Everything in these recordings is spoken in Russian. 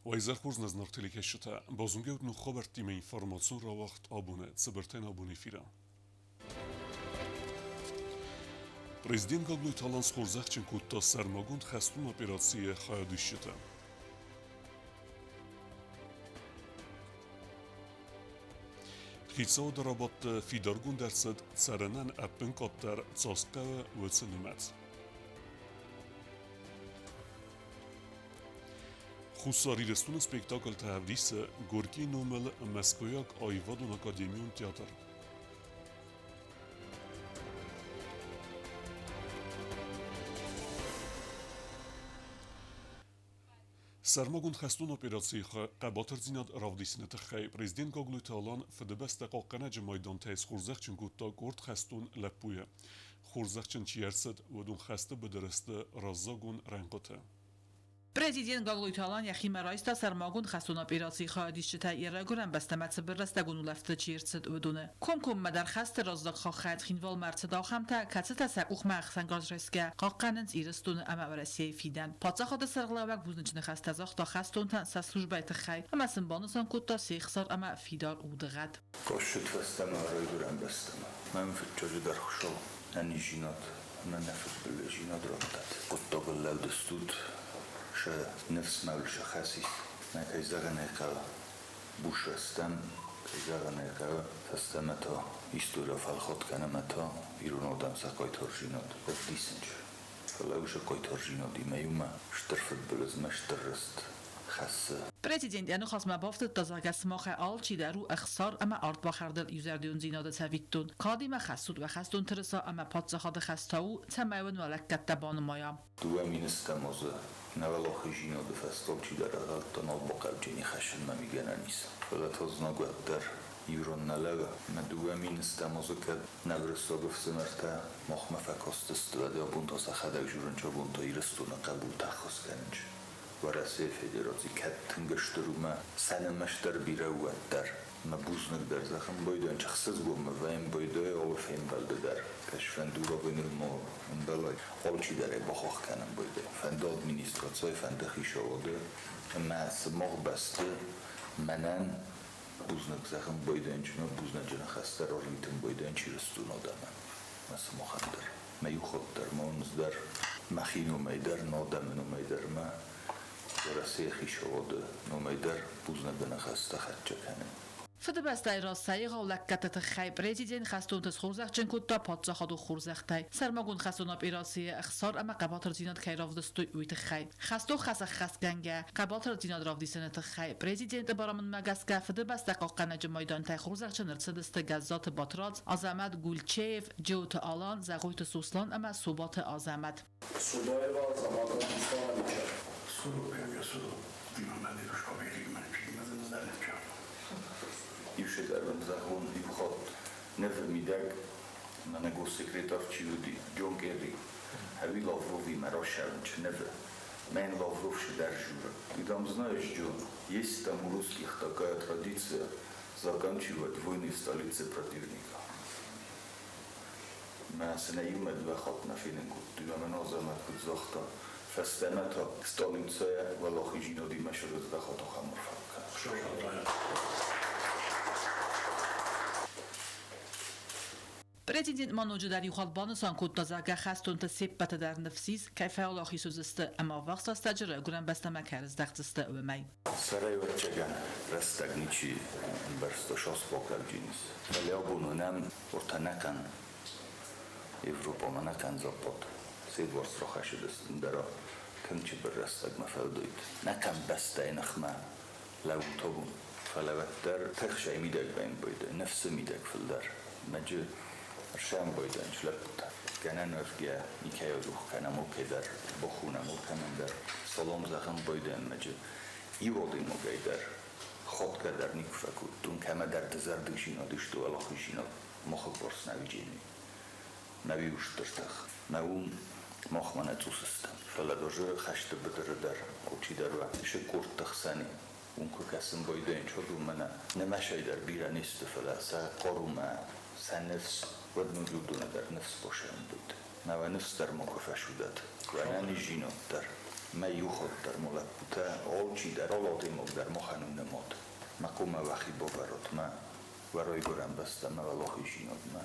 Вайзар хурз назнартели кешта бозунгеут ну хобартиме информацион равахт абуне цибертен абуне фира. Президент Гаглуй таланс хурзахчин кутта сармагунд хастун операция хаядышта. Хитсауд работа фидаргун дарсад царанан аппен коттар цоскава вцнумац. Хусари рестун спектакль тавриса Горький номел Москвяк айвадун академион театр. Сармагунд хастун операции қабатыр зинад равдисинат хай президент Гаглуй талан фдбст қоққанаҷ майдан тайс хурзахчин гутта горд хастун лаппуя хурзахчин чиярсад вадун хаста бдырсты раззагун ранқота. Президент Гаглуй талан яхима райста сармагунд хастун операции хаадишта ирагуран бастамац биррастагун лафта чиярсад вадуне комком мадар хаст раззаг хахат хинвал марцда хамта кацата сақух махсангаз ресга қоққананц ирстун амавраси фидан пацахада сарглавак бузничны хастазах та хастун тан са службайт хай амасын бонусан кутта сехсар ама фидар удгад кошут фастама райгуран бастама ман фичожи дар хушо анижинат ман нафс билжинат ротат кутта гыллавдстуд نفس مولش خسیس من کیزگانه که بوشستم کیزگانه که فستمتا ایستورا فالخود کنم تا بیرون آدم سکای ترجینات بدیسنج فلاوش کای ترجیناتی میوم شترفت بلزم شترست خسته Президент яны хасма бафты тазагас махе алчи дару ахсар ама арт бахардал юзардион зинада цавиттун кадима хасуд ва хастун трса ама патсахад хастау цамайван валаккатта банмая дуа минстамоз навалохижино де фастол чи дарагал тонал бакалчини хашин мамигананис фалатознагаттар Юрон налага, медуа минстамоз ке наврсогов смерта махмафакостст ва де бунтоса хадаг журунчо бунто ирстуна кабул тахос канч ورسه فدراسی کتن گشتروما سنمشتر بیرود در مبوزنک در زخم بایدن چخصز گم و این بایدای آل فیم بلده در کشفن دورا بینر ما این بلای آل چی داره بخواه کنم بایده فند آدمینیستراتسای فند خیش آواده ماس مغ بسته منن بوزنک زخم بایدن چنا بوزنک جن خسته را ریتم بایدن چی رستون آدمن ماس مخندر میو خود در مانز در مخینو میدر نادمنو میدر ما ورسه خیشواده نمیدر بوزنه بنخسته خدچه کنه فدبستای راستای غولکت خی پرزیدنت خستون تس خورزخچن کتا پادشاه دو خورزختای سرماگون خستون اپیراسی اخسار اما قباطر زیناد کی رافدستوی اویت خی خستو خس گنگه قباطر زیناد رافدیسنت خی پرزیدنت برامن مگسکه فدبست قاقنج مایدان تای خورزخچن ارتدست گزات باتراز آزمت گولچیف جوت آلان زغویت سوسلان اما صوبات آزمت صدای باز آمادان استانی سلو بهم یا سلو محمد روشکاوی من پیمز نظرت کرد یوشه در من زخون یوخات نفهمیدک من گو سکرتار چی بودی جون گری هوی لاوروی مرا شرم چه نفه من لاوروف شه در جوره دیدم знаешь جون есть там у русских такая традиция заканчивать войны в столице противника من سنیومد و خط نفینن کود و من آزمت کود زاختا فستمتا ستالینسای و لاخیجینا دیمه شده و خطا خمر فکر Президент Мануджи در یخال بانسان کود دازگه خستون تا سپت در نفسیز کیفه آلاخی سوزسته اما وقت استجره گرن بستمه کرز دختسته و می سرای وچگن رستگنیچی برستا شاس باکل جینیس ولی آبونونم ورطا نکن Европа на канзапот. Седворс рохаши дестин дара кемчи беррастаг мафалдойт. Накам бастай нахма лаутобун. فلوتر تخشى ميدك بين بيدا نفس ميدك في الدار مجد رشام بيدا شلبتا كان نرجع نكايو روح كان موكدر بخونا موكمن در سلام زخم بيدا مجد يوضي موكيدر خود قدر نكفكو دون كما در تزردشينا دشتو الاخيشينا مخبرس نويجيني نبی وشترتخ نوم مخمنه توسستم فلادوجه خشت بدر در اوچی در و شکورت تخسانی اون که کسیم بایده این چود منه نمشای در بیره نیست فلاسه قرومه سن نفس ود موجودونه در نفس باشه بود نو نفس در مکفه شدد و نانی جینو در ما یوخد در ملک بوده آل چی در آلاده مقدر مخنون نماد مکوم وخی باورات ما ورای گرم بستم و لاخیشینات ما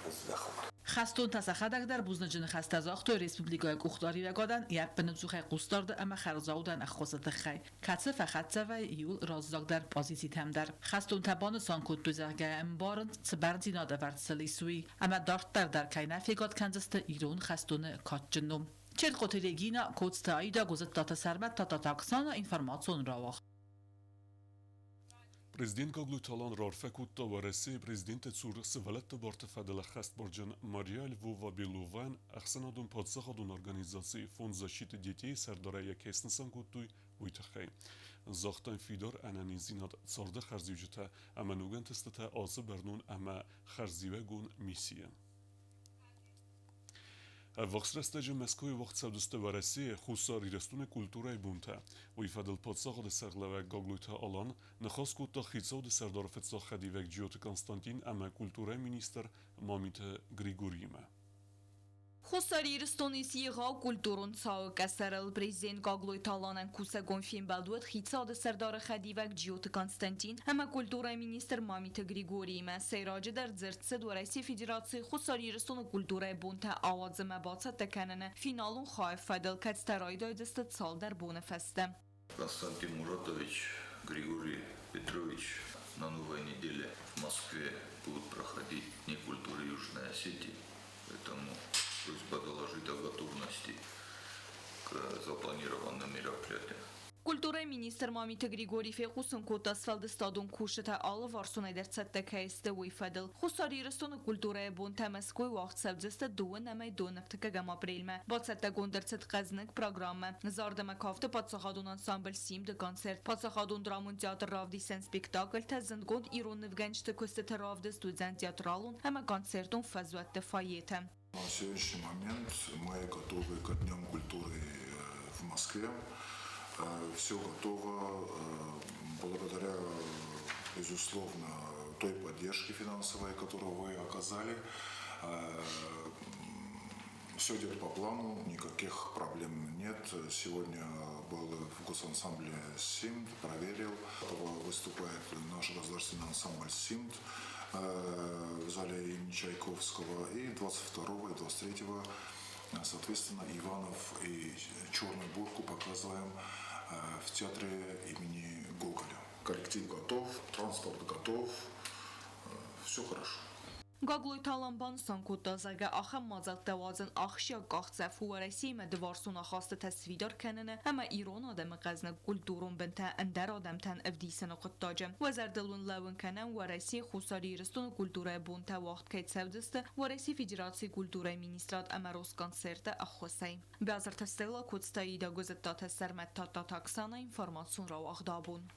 از دخوت Хастун тасахадак дар бузнажин хастазах той республикой кухтари вагадан яппен цухай кустарда ама харзаудан ахосат хай каце фахатцава юл раззак дар позиции тамдар хастун табан санкут тузага амбарн цбардина да вартселисуи ама дартар дар кайнафигат канзаста ирон хастун катчнум чер qotilегина кодста айда гузаттата сармат тататаксана информацион равах Президент Гоглу-Талан Рарфекутта و رئیس президент цур сывалетта барта фадела хаст борджан Мария Львова Белуван ахсанадун подсахадун организации Фонд защиты детей сардара якеснасан куттуй уйтахай. Захтан фидор ананизинат царда харзивжата амануган тестата азы бернун ама харзивегун миссия. Вахсрастаджа Москвы вахтсавдусте в России хусари рестуне культурай бунта. Уйфадл подсахад сарлавек Гоглуйта Алан нахаскута хицауд сардар фетсах хадивек Джиот Константин ама культурай министр Мамита Григорима. Хусари Рестонisi ға культурун цау касарал президент Гоглуй Таланан куса гонфин балдуат хицад сардар хадивак Джиот Константин ама культура министр Мамита Григорима сейраджи дар зертсе до России Федерации Хусари Рестон культура бунта авадзма баца таканана финалун хайф фадал кацтарай дайдест цал дар буна фесте. Константин Муратович, Григорий Петрович на новой неделе в Москве будут проходить Дни культуры Южной Осетии, поэтому просьба доложить о готовности к запланированным мероприятиям. Культура министр Мамита Григорий Фекусын Котасфалды стадун кушета алы варсунай дар цаттакайсты уйфадыл. Хусари рестон культура бун тамаской вақт сабзесты дуын амай донавтыкагам апрельма. Ба цаттагун дар цаттказныг программа. Зардама кафты подсахадун ансамбль симды концерт. Подсахадун драмун театр равдисен спектакль тазынгунд иронны вганчты көстеті равды студент театралун ама концертун фазватты файета. На сегодняшний момент мы готовы к Дням культуры в Москве. Все готово благодаря, безусловно, той поддержке финансовой, которую вы оказали. Все идет по плану, никаких проблем нет. Сегодня был в госансамбле «Симт», проверил. Выступает наш государственный ансамбль «Симт» в зале имени Чайковского. И 22 и 23, соответственно, Иванов и «Черную бурку» показываем в театре имени Гоголя. Коллектив готов, транспорт готов, все хорошо. Гоглуй Таланбан санкута зага ахам мазат давазен ахшя гахцеф و Россия مدوارسون خواست تصویر کننه اما ایران آدم غزن کلتورون بنته اندر آدم تن افدیسن قطاجم و زردلون لون کنن و Россия خساری رستون کلتوره بنته وقت که تسودسته و Россия فدراسیون کلتوره مینیسترات اما روز کنسرت اخوسی به ازر تستلا کدستایی دا گزدات سرمت تا تاکسانه اینفرماسیون را اخدابون.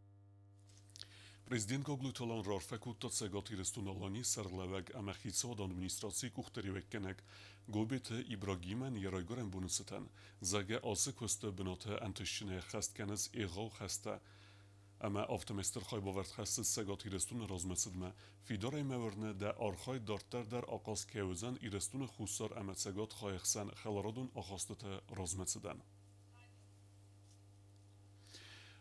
Президент Гоглу-Талан Рарфекутта цегати рестуналани сарлавек амахицад администрации кухтаривеккенек гобете Ибрагимен ярайгорен бунусетен зага асы көсте бинате антишне хасткенес эгау хаста ама автоместер хай баверт хасты цегати рестун размесидме фидарай меверне да архай дартар дар акас кеузен и рестун хусар ама цегат хайхсан халарадун ахастete размесиден.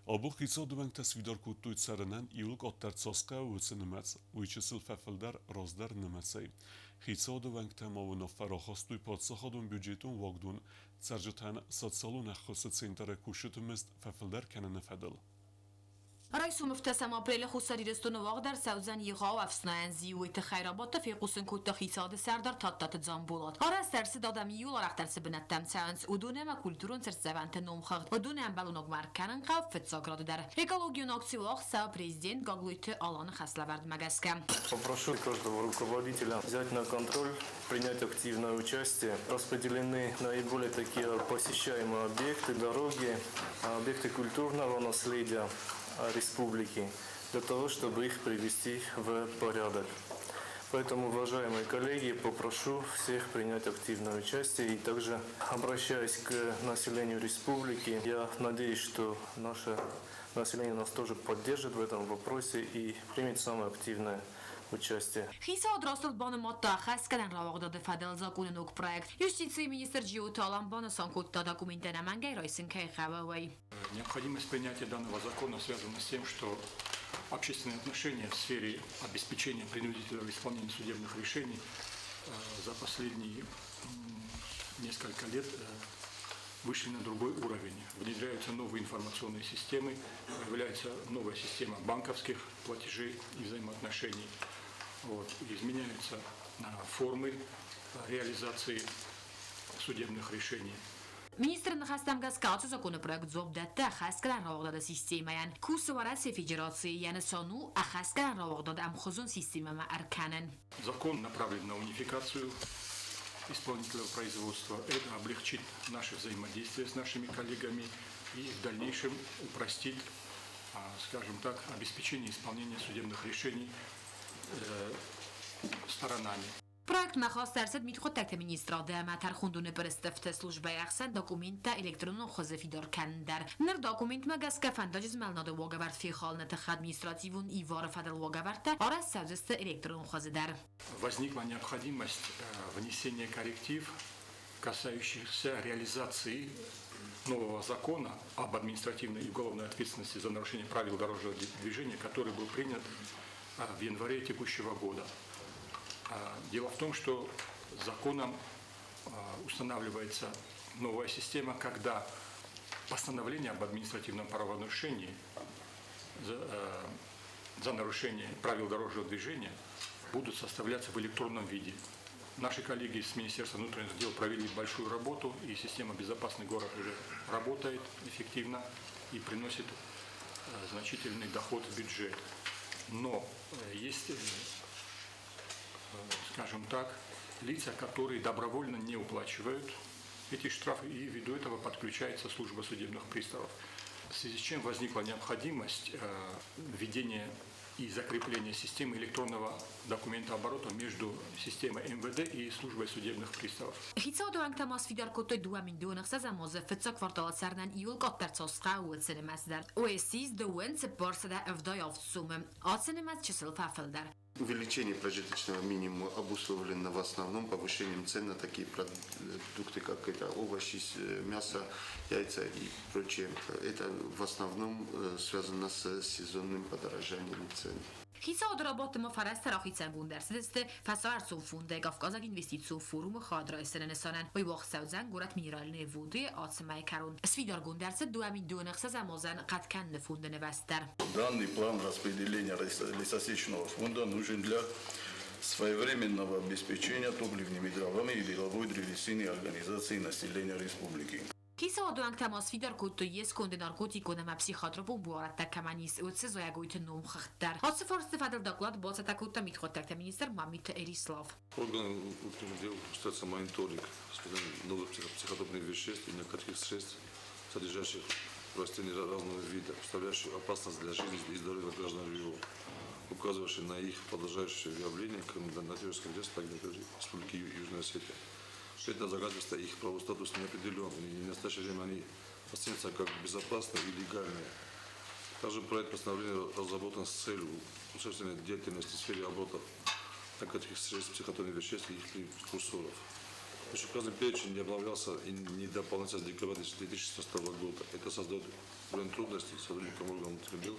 Абу хицад вен тасвидар куттуй царенен иулк аттарцаска уценемец уйчесил фефелдер раздар немецей. Хицад вен темавуна фарахастуй падсахадун бюджетун вагдун царжетен социалун ахосы центре кушетумест фефелдер кенен федел. رئيس مفتسم أبريل خساري رستون واقدر سوزن يغاو أفسناين زيويت خيرابات في قوسن كوتا خيساد سردر تاتات زنبولات أراس ترس دادم يول رخ ترس بنتم تانس ودونه ما كولتورون ترس زبانت نومخغ ودونه هم بلونوگ مرکنن قف فتساگراد در экологию акциях са президент Гоглуйте Алан Хаславард Магаске. Попрошу каждого руководителя взять на контроль, принять активное участие. Распределены наиболее такие посещаемые объекты, дороги, объекты культурного наследия республики, для того, чтобы их привести в порядок. Поэтому, уважаемые коллеги, попрошу всех принять активное участие и также обращаясь к населению республики, я надеюсь, что наше население нас тоже поддержит в этом вопросе и примет самое активное участия. Хисад Расулбан متخصص کردن راوغداد فدل زاکون نوک проект. Юстиции министр Джиу Таламбан санкутта документы на мангай райсын кай хававай. Необходимость принятия данного закона связана с тем, что общественные отношения в сфере обеспечения принудительного исполнения судебных решений за последние несколько лет вышли на другой уровень. Внедряются новые информационные системы, появляется новая система банковских платежей и взаимоотношений. Изменяются формы реализации судебных решений. Министр нахастамгаз каутса закону проект зобдатта хаскалан раоғдада системаян. Кусварасы федерации яны сону ахаскалан раоғдада амхозун системама арканан. Закон направлен на унификацию исполнительного производства. Это облегчит наше взаимодействие с нашими коллегами и в дальнейшем упростит, скажем так, обеспечение исполнения судебных решений сторонами. Проект нахаст درصد میتخود تکت مینیستراده متر خوندون برستفت служба احسن داکومنت الکترون خوزفی دار کندر نر داکومنت مگس که فنداجز ملناده واگورد فی خال نتخ административун и вара федерал واگورد آره سوزست الکترون خوزه در. Возникла необходимость внесения корректив, касающихся реализации нового закона об административной и уголовной ответственности за нарушение правил дорожного движения, который был принят в январе текущего года. Дело в том, что законом устанавливается новая система, когда постановление об административном правонарушении за нарушение правил дорожного движения будут составляться в электронном виде. Наши коллеги с Министерства внутренних дел провели большую работу, и система «Безопасный город» уже работает эффективно и приносит значительный доход в бюджет. Но есть, скажем так, лица, которые добровольно не уплачивают эти штрафы, и ввиду этого подключается служба судебных приставов. В связи с чем возникла необходимость введения и закрепления системы электронного документооборота между системой МВД и службой судебных приставов. Хицаду ангтамас фидер котой дуамин дуанах сазамоза фитца квартала сарнан июл каттерцосқа уэтсене масдар. ОСИС дуэн цепорсада эвдайовцумы. Ацене мас чисел фафелдар. Увеличение прожиточного минимума обусловлено в основном повышением цен на такие продукты, как это овощи, мясо, яйца и прочее. Это в основном связано с сезонным подорожанием цен. Хисад работы فرست راخیتن بوندرس دسته فسار سو فونده گافگازاگ інвестицию форум خادرایسن نسانن وی وقت سوزن گورت مینرال نوودی آتسمای کرون سفیدار گوندرس دوامین دونخ زمازن قد کن نفونده نوستر. Данный план распределения лесосечного фонда нужен для своевременного обеспечения топливными дровами и деловой древесиной организации населения республики. Хисад ангтамас фидер котой ес конде наркотико на психотропу буарат такаманис утсе зоягойт ном хахтар. Хатсы форсты фадел доклад боца такута митхотак министр Мамит Эрислав. Органы внутренних дел осуществляется мониторинг новых психотропных веществ и наркотических средств, содержащих растения разного вида, представляющих опасность для жизни и здоровья граждан региона, указывающие на их продолжающее явление как на террористском действии, так и на территории Республики Южная Осетия. Это доказательство их правовой статус не определен, и в настоящее время они оценятся как безопасные и легальные. Также проект постановления разработан с целью усовершенствования деятельности в сфере оборота наркотических средств, психотропных веществ и их прекурсоров. Указанный перечень не обновлялся и не дополнялся с декабря 2016 года. Это создает трудности сотрудникам органов внутренних дел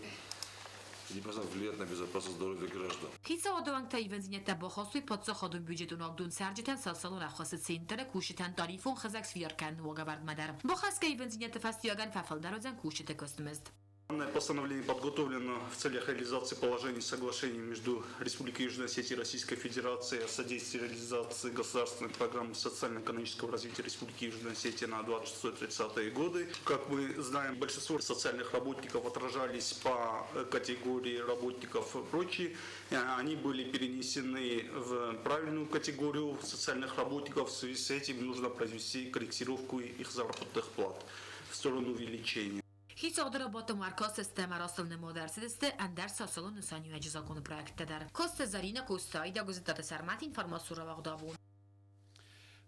и непосредственно влияет на безопасность здоровья граждан. Хисад ангта ивензинет табахосуй подсохадун бюджетун агдун сарджетен салсалун ахвасы центре кушетен тарифун хазакс фияркан вогавард мадар. Бахаска ивензинет фастияган фафалдарозен кушете костмест. Данное постановление подготовлено в целях реализации положений соглашений между Республикой Южная Осетия и Российской Федерацией о содействии реализации государственной программы социально-экономического развития Республики Южная Осетия на 26-30 годы. Как мы знаем, большинство социальных работников отражались по категории работников и прочие. Они были перенесены в правильную категорию социальных работников. В связи с этим нужно произвести корректировку их заработных плат в сторону увеличения. Хисад работы марка система расылны модерсидесте андер сасалу нусанию аджизакону проекте дар. Кост Зарина Костайда гузитата сармат информацию равагдавун.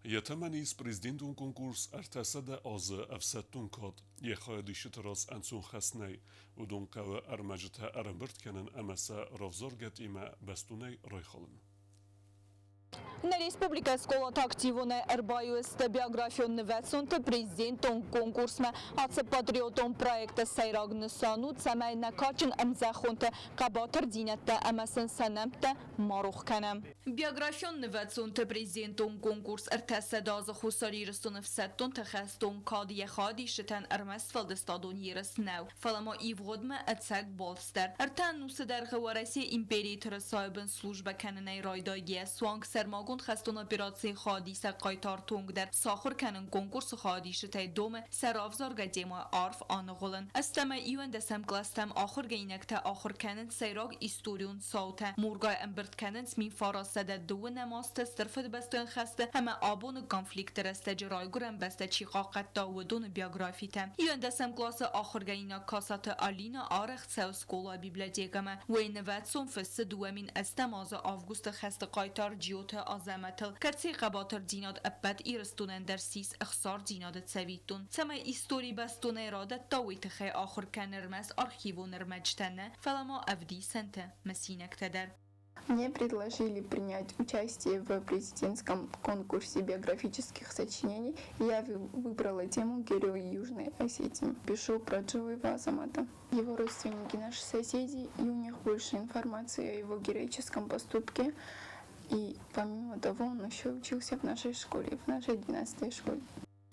Yetemanis prezidentun konkurs ertesede azı efsettun kod. Yexaydi şitras ensun xesney. Udun qava ermecite erembirtkenen emese ravzorget ime bestuney rayxalın. На республика сколот активуне эрбаюсте биографионны вецунты президентон конкурсме ацы патриотон проекта сайрагны сану цамай накачин амзахунты кабатыр динетте амасын санамте марух канам. Биографионны вецунты президентон конкурс эртесе дазы хусари рыстун фсеттон тхестон кадие хади шитен эрмесфалд стадон йерс нау. Фалама ивгодме ацак болстер. Эртен нусы غوارسی امپریتور صاحبن служба کننه رایداگی سوانگ سرماگوند خستون اپراتسی خادیس قایتار تونگ در ساخر کنن کنکورس خادیش تای دوم سرافزار گدیما عرف آنغولن استما ایوان دسم کلاستم آخر گینک تا آخر کنن سیراگ استوریون ساوته مورگای امبرت کنن سمی فاراسده دو نماست استرفت بستن خسته همه آبون کانفلیکت رسته جرای گرم بسته چیقاقت دا ودون بیوگرافی تم ایوان دسم کلاس آخر گینا کاسات آلینا آرخ سوسکولا بیبلیتیکمه و اینواتسون فست دوامین استماز آفگوست خست قایتار جیوت آزمتل کرسی قباتر دیناد ابد ایرستونن در سیس اخسار دیناد تسویتون سما ایستوری بستون ارادت تاویت خی آخر کنرمس архиву нермечтене фалама авди сенте месинек тедер. Мне предложили принять участие в президентском конкурсе биографических сочинений, и я выбрала тему «Герои Южной Осетии». Пишу про Джуева Азамата. Его родственники наши соседи, и у них больше информации о его героическом поступке. И помимо того, он еще учился в нашей школе, в нашей 12-й школе.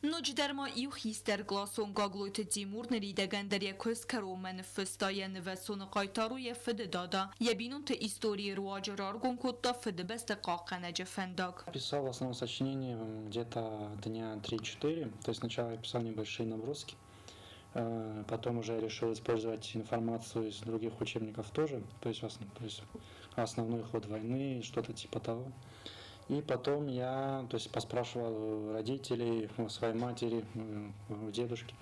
نوچ در ما ایو خیستر گلاسون گاگلویت دیمور نریدگن در یک کرو منفستای نوسون قایتارو یه فد دادا یه بینون تا ایستوری رواج رارگون کد تا فد بست قاقنه جفنداگ. Писал в основном сочинение где-то дня 3-4, то есть сначала я писал небольшие наброски, потом уже я решил использовать информацию из других учебников тоже, то есть основной ход войны, что-то типа того. И потом я, то есть, поспрашивал родителей, своей матери, дедушки,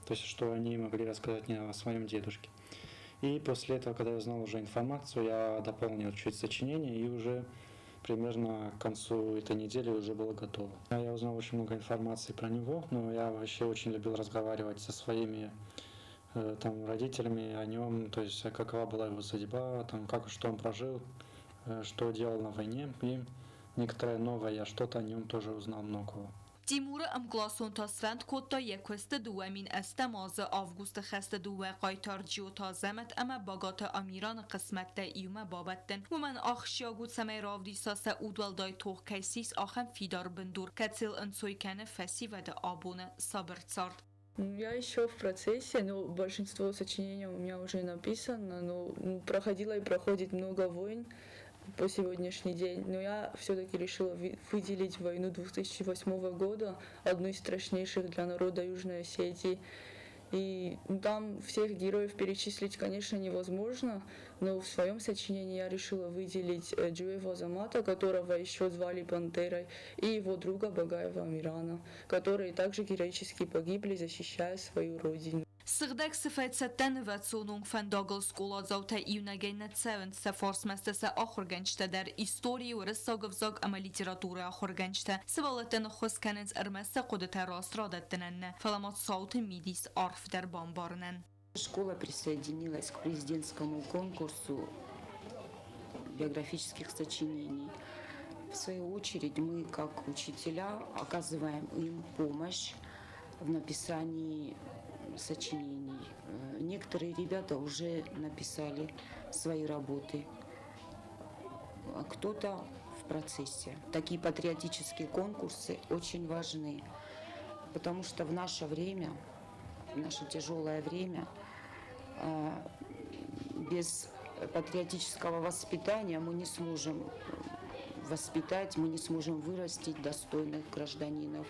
то есть, что они могли рассказать мне о своем дедушке. И после этого, когда я узнал уже информацию, я дополнил чуть сочинение и уже примерно к концу этой недели уже было готово. Я узнал очень много информации про него, но я вообще очень любил разговаривать со своими там, родителями о нем, то есть, какова была его судьба, там, что он прожил, что делал на войне. И некоторое новое, я что-то о нем тоже узнал многого. تیمور امکلاسون تا سفند کد تا یکوست دوامین استماز آفگوست خست دو قایتار جیو تا زمت اما باگات امیران قسمت تا ایومه بابتن و من آخشیا گود سمی راودی ساسه اودوال دای توخ کیسیس آخم فیدار بندور کتیل انسوی کنه فسی و دا آبونه صبر царт. Я еще в процессе, но большинство сочинений у меня уже написано, но проходило и проходит много войн по сегодняшний день, но я все-таки решила выделить войну 2008 года, одну из страшнейших для народа Южной Осетии. И там всех героев перечислить, конечно, невозможно, но в своем сочинении я решила выделить Джуева Азамата, которого еще звали Пантерой, и его друга Багаева Амирана, которые также героически погибли, защищая свою родину. Сигдек сифетсеттен вецунунг фендагл скола заута июнагейнет севент сефорс местесе ахоргенчте در истории و رساگفزاگ اما ليتراتورة ахоргенчте سوالتن خسكننز ارمسه قدت راست رادتنن فلامات صوت ميديس عرف در بامبارنن. Школа присоединилась к президентскому конкурсу биографических сочинений. В свою очередь мы, как учителя, оказываем им помощь в написании сочинений. Некоторые ребята уже написали свои работы, а кто-то в процессе. Такие патриотические конкурсы очень важны, потому что в наше время, в наше тяжелое время, без патриотического воспитания мы не сможем воспитать, мы не сможем вырастить достойных гражданинов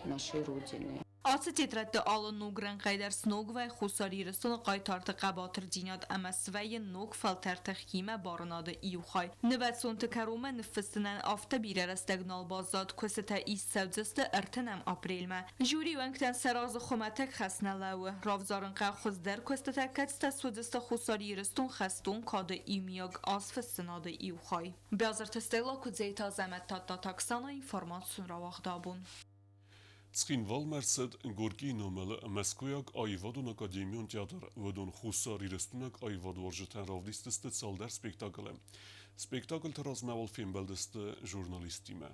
нашей Родины. Atsititret alın nugren qayder snog ve xusaririston qaytart qabatır dinat amasvey nog falter taxkime barnadı iyuxay. Nvetson tekarume nefistinen afta bire restegnal bazat kuseta is sevdeste ertenem aprilme. Juri venkten seraz xumatek xasnalawe. Ravzarın qa xuzder kuseta katsta sudesta xusaririston xastun kade imyag asfistinadı iyuxay. Bazar testela kudzeyta zemet tatta taksana informasyon ravaqdabun. Цхин Валмерсед Горки номел Москвяк Айвадун Академион театр Вадун Хусари Рестунак Айвад Воржетен Равдистесте Салдер спектакле. Спектакль размевал фимбелдесте журналистиме.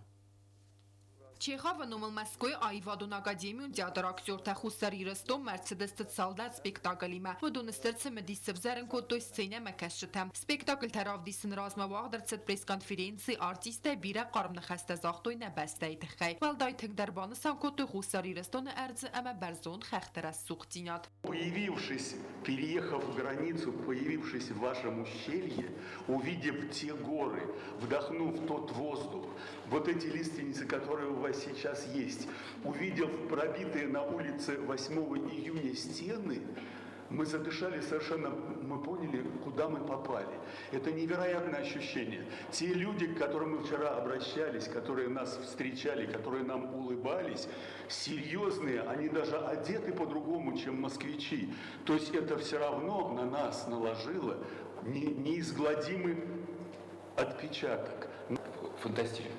Чехова номел Москвы Айвадун Академион театр актер Тахусари Рестун Мерседесте Салдер спектаклиме. Вадун стерце медисев зерен кодой сцене мекешетем. Спектакль Равдистен размевал дерцет пресс-конференции артисте бире қармны хасте захтой небесте тхай. Валдайтек дербаны сам кодой Хусари Рестун эрдзе ама берзон хехтерас суқтинят. Появившись, переехав границу, появившись в вашем ущелье, увидев те горы, вдохнув тот воздух, вот эти лиственницы, которые у вас сейчас есть, увидев пробитые на улице 8 июня стены, мы задышали совершенно, мы поняли, куда мы попали. Это невероятное ощущение. Те люди, к которым мы вчера обращались, которые нас встречали, которые нам улыбались, серьезные, они даже одеты по-другому, чем москвичи. То есть это все равно на нас наложило неизгладимый отпечаток.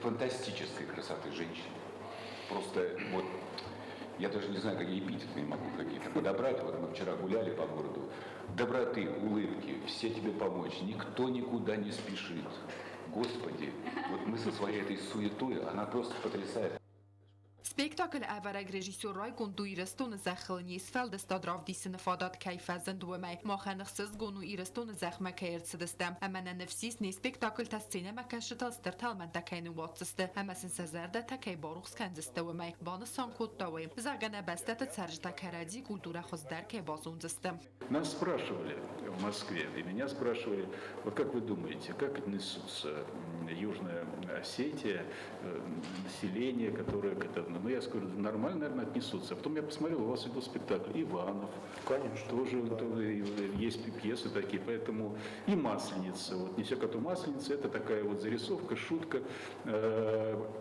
Фантастической красоты женщины. Просто вот я даже не знаю, какие эпитеты не могу какие-то подобрать. Вот мы вчера гуляли по городу. Доброты, улыбки, все тебе помочь. Никто никуда не спешит. Господи, вот мы со своей этой суетой, она просто потрясает. Спектакль اورگ رژیسور رای گندو ایرستون زخل نیسفل دستاد راف دیسن فادات کیفزن دومای ما خنخسز گونو ایرستون زخمه کیرت دستم اما نفسیس نی سپکتاکل تسینه مکشت استر تالمن تکین واتسته اما سن سزرده تکی باروخس کنزسته ومای بان سانکوت داوی زغنه بسته تسرج تکردی کلتوره خوز درک بازون دستم. Нас спрашивали в Москве, и меня спрашивали, вот как вы думаете, как отнесутся Южная Осетия, население, которое к этому. Ну, я скажу, нормально, наверное, отнесутся. А потом я посмотрел, у вас идет спектакль Иванов. Конечно. Тоже есть пьесы такие, поэтому и Масленица. Вот «Неся коту Масленица» — это такая вот зарисовка, шутка.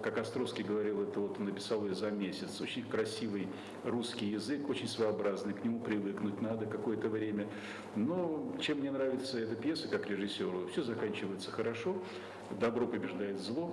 Как Островский говорил, это вот он написал ее за месяц. Очень красивый русский язык, очень своеобразный, к нему привыкнуть надо какое-то время. Но чем мне нравится эта пьеса, как режиссеру, все заканчивается хорошо, добро побеждает зло.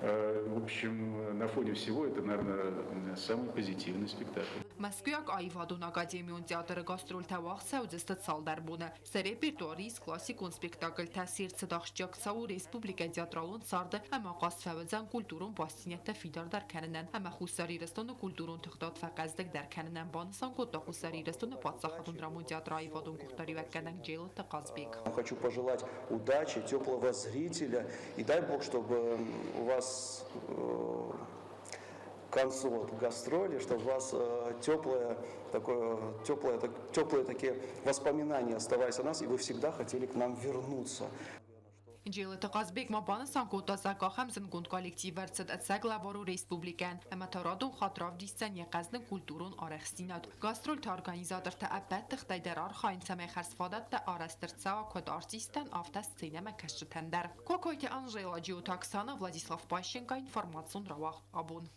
В общем, на фоне всего это, наверное, самый позитивный спектакль. Москвяк Айвадун Академион театр гастроль тавах саудзестат салдар буна. С репертуари с классикон спектакль тасир цедахчак сау республика театралон сарда ама qas фавзан культурун бастинята фидар дар кананан ама хусари рестон культурун тхтат факаздаг дар кананан бансан кот хусари рестон подсахатун драмон театр Айвадун кухтари ваканак джел тaqazбек. Хочу пожелать удачи, теплого зрителя и дай Бог, чтобы у вас к концу вот гастроли, чтобы у вас теплые такие воспоминания оставались о нас, и вы всегда хотели к нам вернуться. Джел тaqazбек ма бансан кот азака хамзен гунд коллектив верцет ацагла вару республикан ама тарадун хатрав дистан яқазн культурун арахстинат гастрол та организатор та абат тхтай дарар хаин саме харсфадат та арастерца код артистан афта сцена макаштендер кокойте Анжела Джиотаксана Владислав Пащенко информацион равах абун.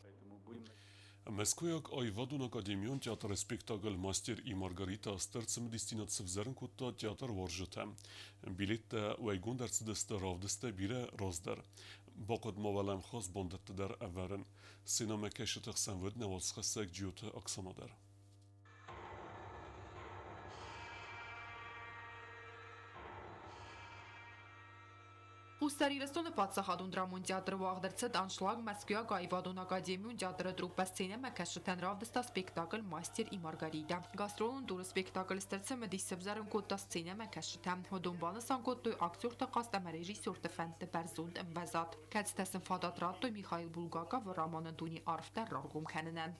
Москвяк Айвадун Академион театр спектакль «Мастер и Маргарита» стърцем дестинация в Зернкута театр Воржета. Билетта вайгун дерцдесте равдесте бире раздар. Бақад мавалам хас бондетте дар аверен. Синама кешетах санвед невалсхасек джиоте аксанадер. Хусари рестон падсахадун драмон театр вагдерцет аншлаг Москвя Айвадун Академион театр труппа сцена макашетен равдеста спектакль «Мастер и Маргарита». Гастролун тур спектакль стерце медисев заренкотта сцена макашетен. Hodunbana санкоттой актер тақаст ама режиссер фэнте перзунд эмвазат. Кадстесен фадат раттой Михаил Булгаков Роман Антони Арфтер раргум кэнэнэн.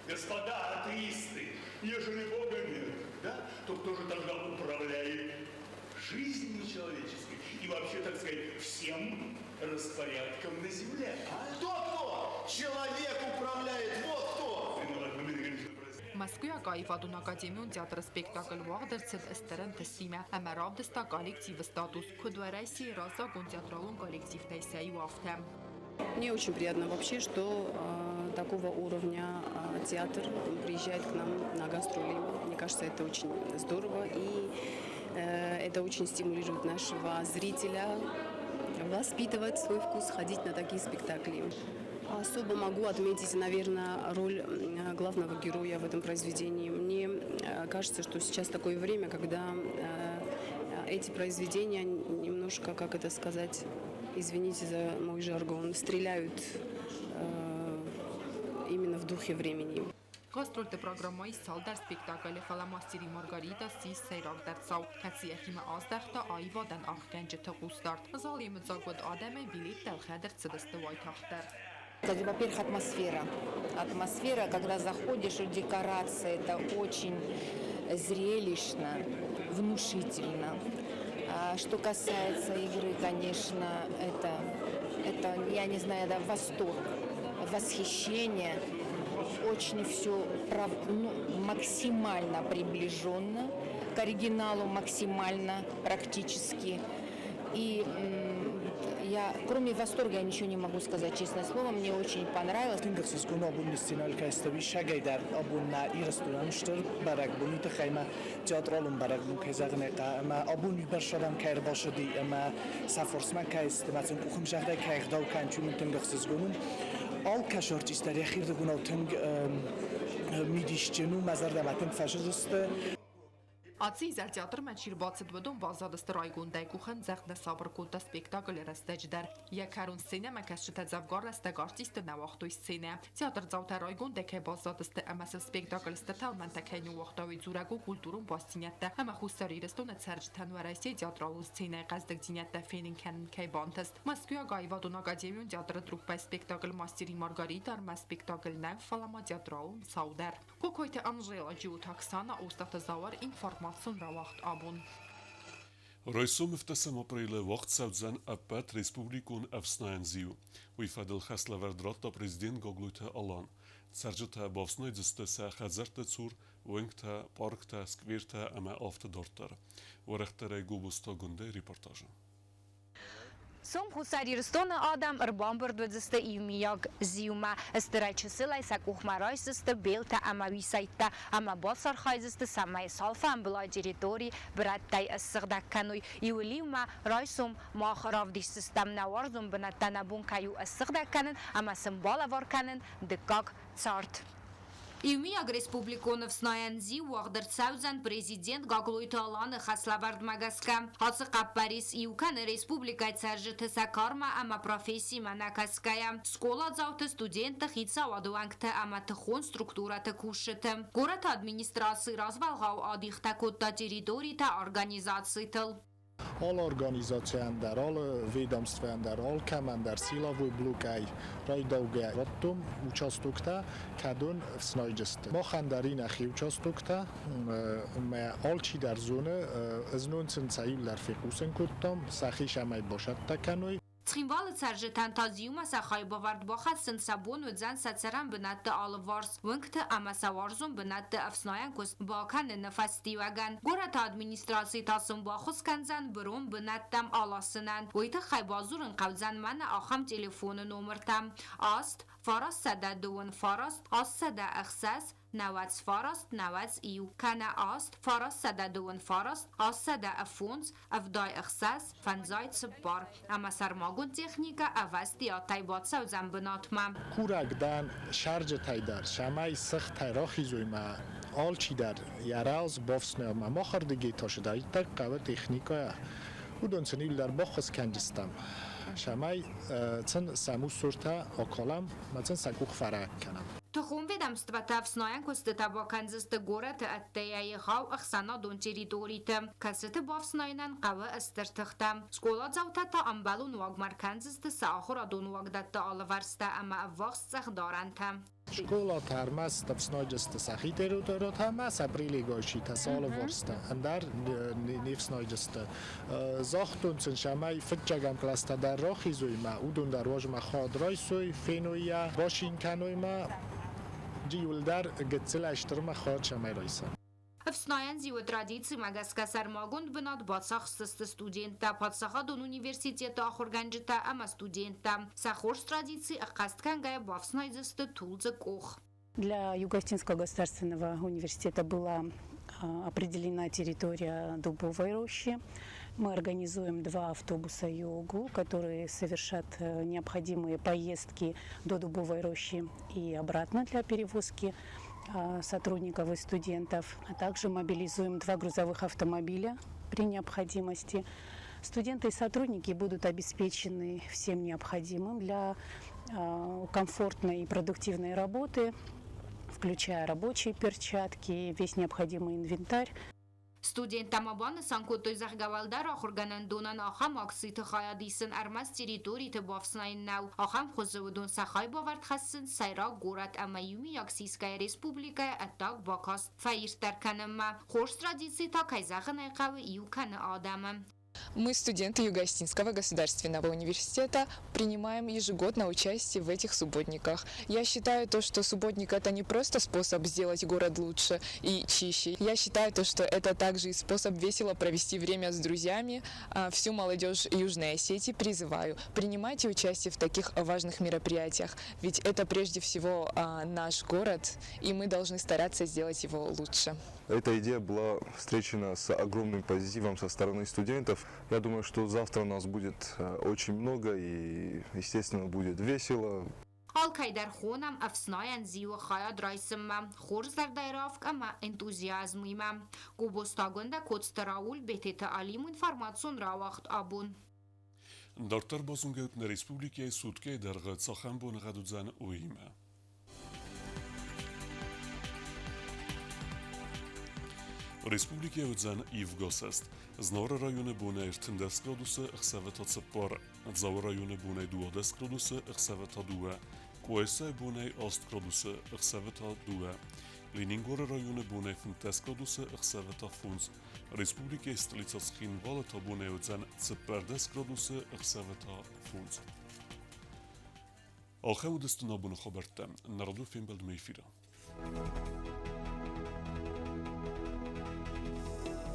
Господа атеисты, ежели Бога нет, да, то кто же тогда управляет жизнью человеческой и вообще, так сказать, всем распорядком на земле? Кто? Человек управляет, вот кто! Moskva Gayvadun Akademiyon teatr spektakl Wagdercid Esterem Teslime Amaravdesta коллектив статус Кудварайси Разагун театралун коллектив Тайсай Уафтем. Мне очень приятно вообще, что такого уровня театр приезжает к нам на гастроли. Мне кажется, это очень здорово и это очень стимулирует нашего зрителя воспитывать свой вкус, ходить на такие спектакли. Особо могу отметить, наверное, роль главного героя в этом произведении. Мне кажется, что сейчас такое время, когда эти произведения немножко, как это сказать, извините за мой жаргон, стреляют именно в духе времени. Գաստրոլտը պրոգրամայի սալդար սպեկտակալը խալամաստիրի Մարգարիտա սիս սեյրակ դարձավ, կացի եղիմը ազդախտը այվադան աղկենջը թղուստարդ, զալի մծագոտ ադեմ է բիլիտ տելխեդր ծդստը վայթախտեր. Во-первых, атмосфера. Атмосфера, когда заходишь в декорации, это очень зрелищно, внушительно. Что касается игры, конечно, это я не знаю, это восторг, восхищение. Очень все максимально приближенно к оригиналу, максимально практически. И я, кроме восторга, я ничего не могу сказать, честное слово, мне очень понравилось. Alkaşortistler yaxirdi bunavtın midişçenu mazardamatin faşiziste. Ացի զար театр մեջ իր բացդ բդում բազադստը ռայգուն դայկուխն ձեղնը սաբրկուտա սպեկտակլ երաստեջդար յակարուն սենե մակաշտա զավգար ռաստակ արտիստը նավախտույ սենե театр ծավթա ռայգուն դեքե բազադստը ամասը սպեկտակլ ստտալ մանտակայնու վախտավի զուրագու կուլտուրում բաստինյատտա ամա խուսարի ռստոնը ցերջթան վարայսի театрալու սենե qazdık դինյատտա ֆենինքան քայբանտս Moskva Gayvadun Akademiyon teatr truppa սպեկտակլ մաստերի Մարգարիտա արմա սպեկտակլ նավ ֆալամա teatralun Saudar Կոկոյտե Անժելա ջուտ Оксана Устатազавар информацион равахт абун Ройсом в тесам апреля вахт саудзан апат республикун авснаянзию. Уйфадил хасла вердрата президент Гоглуйта Алан. Сарджата бавсной дистеса хазарта цур, венгта, паркта, скверта, ама автодортар. Варахтарай губуста гунде репортажа. Сом хусариристона адам рбам бирдведзисте ивмияг зиума истирайчысылай сакухмарайсысты белта ама висайтта ама басар хайзысты самай салфа амбылай территории браттай иссыгдаккануй иулиума райсом махаравди системна варзум бинаттана бункаю иссыгдакканын ама сымбала варканын дыккак царт. Ивмияг республиконов снаянзи уагдыр саузан президент Гаглуйта Аланы хаславард магаска. Хасы Парис иукан республика царжыты сакарма ама профессии манакаская. Школа завты студента хитса вадуангта ама тхон структурата кушыты. Город администрации развалгау адихта котта территорита организации тыл. All organizácián dar, all védomstván dar, all kamandar silový blokaj rajdauge rottum účastokta, kadun snajdzeste. Mochandarin achi účastokta, me alči dar zóne, z 1900 fikusen kuttam, sachish amay boshat takanui. Trinvală țarjătan taziuma sa haibavard baxat sunt sabon u zan sațaran binatte alvars vâncte amasa warzum binatte afsnayan kus bakan nefestiwagan gorat administrasi tasım baxus kanzan brum binattam alasınan uyta haybazurun qavzan mana axam telefonu nomertam ast faras sada duun faras as sada axsas نوات فارست نوات ایو کنه است فارست سده دون فارست از سده افونز افدای اخساس فنزای سپار اما سرماگون تکنیکا اوستی آتای باد سوزن بناتمم کورگدن شرج تایدر شمای سخت تیراخی زویمه آل چی در یراز بافسنه ما خردگی تاشده ایتک قوه تکنیکا او دونسنیل در باخص کنجستم شمای چن سمو سورتا آکالم مچن سکوخ فرق کنم تخون ведомствата в сноянкости табаканзисты город аттаяй гау ахсана дон территориты. Касыты бавснайнан қавы ыстыртыхта. Школа завтата амбалун вагмарканзисты саахура дон вагдатта алварста ама аввахс цахдаранта. Школа тармас тавснойджесты сахи территориот хамас апрели гойшита салы ворста. Андар невснойджесты. Захтунцын шамай фитчагам класта дар рохи зуйма. Удун дар вожма хад райсуй фенуя башин кануйма. جيولدار قتل اشترم خارج شمي رئيسا Վսնայան զիու տրադիցի մագասկասար մագունդ բնատ բացախ սստը ստուդենտա պատսախադուն ունիվերսիտետը ախորգանջտա ամա ստուդենտա սախոր տրադիցի աղաստքան գայ բավսնայձստը թուլձը կող. Для Юго-Остинского государственного университета была определена территория Дубовой рощи. Мы организуем 2 автобуса ЮОГУ, которые совершат необходимые поездки до Дубовой рощи и обратно для перевозки сотрудников и студентов. А также мобилизуем 2 грузовых автомобиля при необходимости. Студенты и сотрудники будут обеспечены всем необходимым для комфортной и продуктивной работы, включая рабочие перчатки, весь необходимый инвентарь. Ստուդենտամաբանը սանկոտոյ զաղգավալդար ախորգանան դոնան ախամ ակսիթը խայադիսն արմաս տիրիտորիթը բավսնային նավ ախամ խոզովդուն սախայ բավարդ խասın sayra գորատ ամայումի ակսիսկայ ռեսպուբլիկայ ատակ բակաս ֆայիր տարքանımma խորս տրադիցի թակայզաղը նայqavı իուքանը ադամը. Мы, студенты Юго-Остинского государственного университета, принимаем ежегодно участие в этих субботниках. Я считаю то, что субботник — это не просто способ сделать город лучше и чище. Я считаю то, что это также и способ весело провести время с друзьями. Всю молодежь Южной Осетии призываю: принимайте участие в таких важных мероприятиях, ведь это прежде всего наш город, и мы должны стараться сделать его лучше. Эта идея была встречена с огромным позитивом со стороны студентов. Я думаю, что завтра у нас будет очень много и, естественно, будет весело. Алкайдар хонам афснаyan зиу хаяд райсымма хорзардайравк ама энтузиазмыйма. Губостагонда коцтараул бетета алим информацион равахт абун. Դարտար բազունգեուտն Ռեսպուբլիկայի սուտկե դարղը ծախամբոն ғադուձան ուիմը. Ռեսպուբլիկայի ուձան իվգոսեստ. Znora rajone bune irtindest graduse ixsaveta tsippar. Dzau rajone bune duodest graduse ixsaveta due. Kuesa bune ast graduse ixsaveta due. Leningora rajone bune fintest graduse ixsaveta funz. Respublika stolica Schinvaleta bune udzan tsippardest graduse ixsaveta funz. Alxem udestuna bunu xabartam. Narodu film beld meyfira.